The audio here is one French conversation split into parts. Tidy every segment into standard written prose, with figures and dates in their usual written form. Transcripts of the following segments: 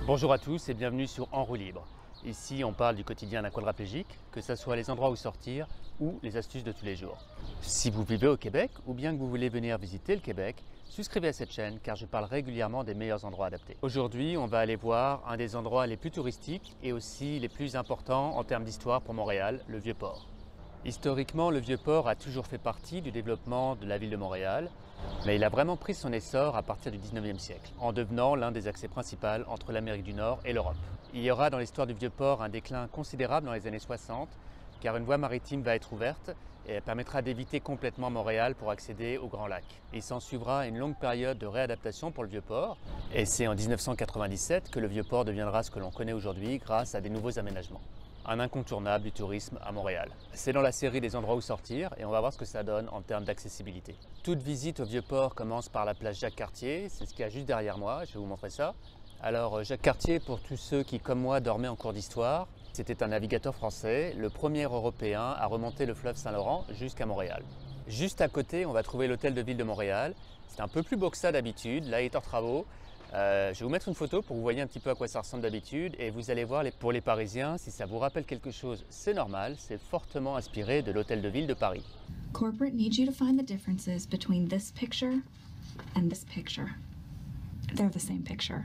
Bonjour à tous et bienvenue sur En roue libre. Ici, on parle du quotidien d'un quadraplégique, que ce soit les endroits où sortir ou les astuces de tous les jours. Si vous vivez au Québec ou bien que vous voulez venir visiter le Québec, souscrivez à cette chaîne car je parle régulièrement des meilleurs endroits adaptés. Aujourd'hui, on va aller voir un des endroits les plus touristiques et aussi les plus importants en termes d'histoire pour Montréal, le Vieux-Port. Historiquement, le Vieux-Port a toujours fait partie du développement de la ville de Montréal, mais il a vraiment pris son essor à partir du 19e siècle, en devenant l'un des accès principaux entre l'Amérique du Nord et l'Europe. Il y aura dans l'histoire du Vieux-Port un déclin considérable dans les années 60, car une voie maritime va être ouverte et elle permettra d'éviter complètement Montréal pour accéder au Grand Lac. Il s'en suivra une longue période de réadaptation pour le Vieux-Port, et c'est en 1997 que le Vieux-Port deviendra ce que l'on connaît aujourd'hui grâce à des nouveaux aménagements. Un incontournable du tourisme à Montréal. C'est dans la série des endroits où sortir et on va voir ce que ça donne en termes d'accessibilité. Toute visite au Vieux-Port commence par la place Jacques-Cartier, c'est ce qu'il y a juste derrière moi, je vais vous montrer ça. Alors Jacques-Cartier, pour tous ceux qui comme moi dormaient en cours d'histoire, c'était un navigateur français, le premier européen à remonter le fleuve Saint-Laurent jusqu'à Montréal. Juste à côté, on va trouver l'hôtel de ville de Montréal. C'est un peu plus beau que ça d'habitude, là il est en travaux. Je vais vous mettre une photo pour que vous voyez un petit peu à quoi ça ressemble d'habitude et vous allez voir pour les Parisiens, si ça vous rappelle quelque chose, c'est normal, c'est fortement inspiré de l'hôtel de ville de Paris. Corporate needs you to find the differences between this picture and this picture. They're the same picture.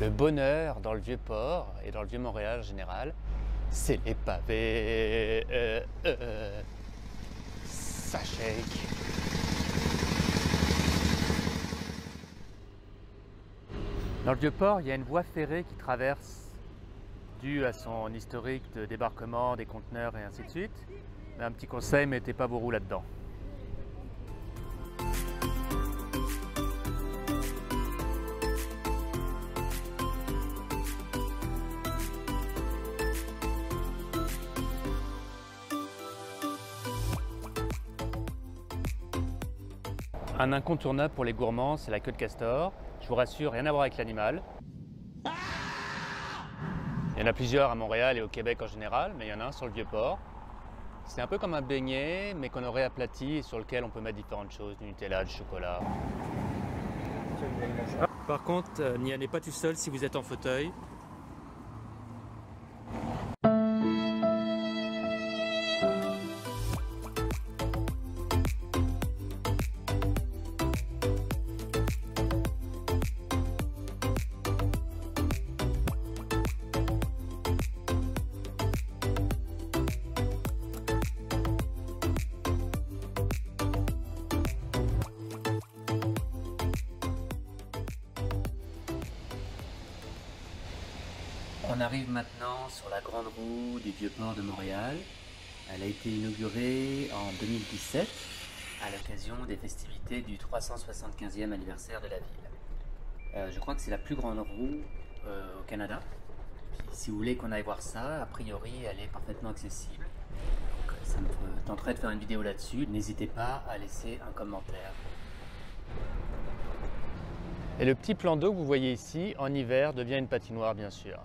Le bonheur dans le Vieux-Port et dans le Vieux-Montréal en général, c'est les pavés. Ça shake. Dans le Vieux-Port, il y a une voie ferrée qui traverse, due à son historique de débarquement des conteneurs et ainsi de suite. Mais un petit conseil, mettez pas vos roues là-dedans. Un incontournable pour les gourmands, c'est la queue de castor. Je vous rassure, rien à voir avec l'animal. Il y en a plusieurs à Montréal et au Québec en général, mais il y en a un sur le Vieux-Port. C'est un peu comme un beignet, mais qu'on aurait aplati et sur lequel on peut mettre différentes choses, du Nutella, du chocolat. Par contre, n'y allez pas tout seul si vous êtes en fauteuil. On arrive maintenant sur la grande roue du Vieux-Port de Montréal. Elle a été inaugurée en 2017 à l'occasion des festivités du 375e anniversaire de la ville. Je crois que c'est la plus grande roue au Canada. Puis, si vous voulez qu'on aille voir ça, a priori elle est parfaitement accessible. Donc, ça me tenterait de faire une vidéo là-dessus. N'hésitez pas à laisser un commentaire. Et le petit plan d'eau que vous voyez ici, en hiver, devient une patinoire bien sûr.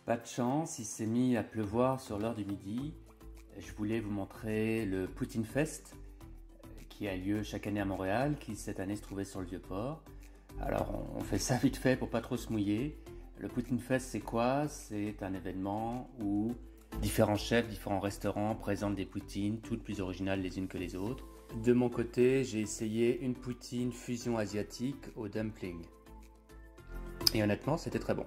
Pas de chance, il s'est mis à pleuvoir sur l'heure du midi. Je voulais vous montrer le Poutine Fest qui a lieu chaque année à Montréal, qui cette année se trouvait sur le Vieux-Port. Alors on fait ça vite fait pour pas trop se mouiller. Le Poutine Fest, c'est quoi? C'est un événement où différents chefs, différents restaurants présentent des poutines, toutes plus originales les unes que les autres. De mon côté, j'ai essayé une poutine fusion asiatique au dumpling. Et honnêtement, c'était très bon.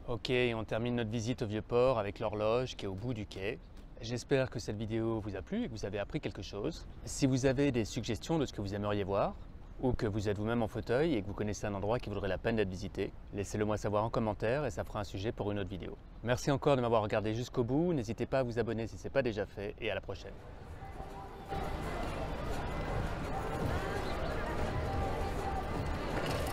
Ok, on termine notre visite au Vieux-Port avec l'horloge qui est au bout du quai. J'espère que cette vidéo vous a plu et que vous avez appris quelque chose. Si vous avez des suggestions de ce que vous aimeriez voir, ou que vous êtes vous-même en fauteuil et que vous connaissez un endroit qui vaudrait la peine d'être visité, laissez-le moi savoir en commentaire et ça fera un sujet pour une autre vidéo. Merci encore de m'avoir regardé jusqu'au bout, n'hésitez pas à vous abonner si ce n'est pas déjà fait et à la prochaine.